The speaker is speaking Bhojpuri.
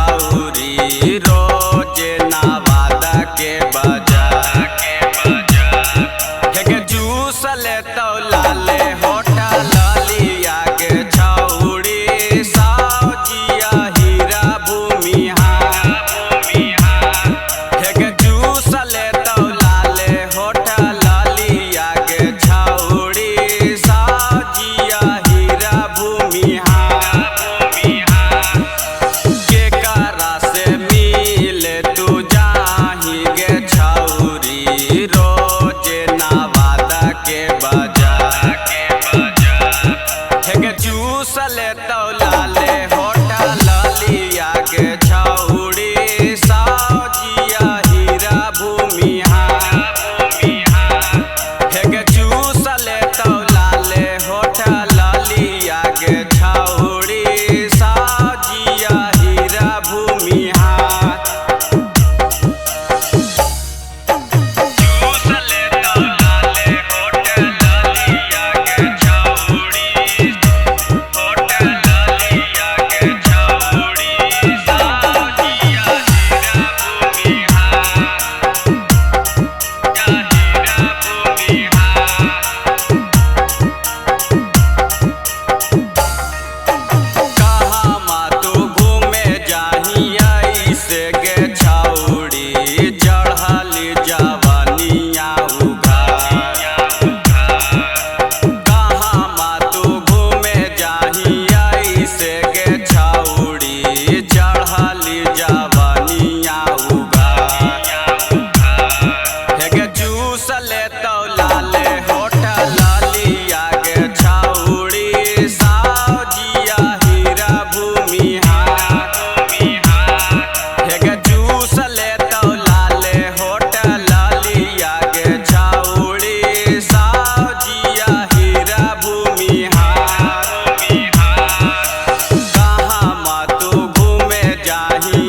छौरी रोज नवादा के बजा के जूस ले तो लाले होटल लिया के छौरी साजिया हीरा भूमिहा के जूस ले तो लाले होटल लिया के छौरी साजिया हीरा भूमिहा के करा से मिले तू जाही गे छौरी रोज नवादा के बजा के जूस ले तो लाले होटल लिया के छौरी साजिया हीरा भूमिहा के जूस ले तो लाले होटल लिया के छौरी साजिया हीरा भूमिहा जूस ले तो लाले होटल लिया के छौरी होटल लिया के छौरी साजिया हीरा भूमिहा हीरा भूमिहा कहाँ मा तू घूमे जाही ऐसे गे छौरी चढ़ली जवानिया उघार कहाँ मा तू घूमे जाही ऐसे गे छौरी चढ़ली जवानिया उघार के जूस ले तो लाले होटल लिया के छौरी साजिया हीरा भूमिहा के जूस ले तो लाले होटल लिया के छौरी साजिया हीरा भूमिहा कहाँ मा तू घूमे जाही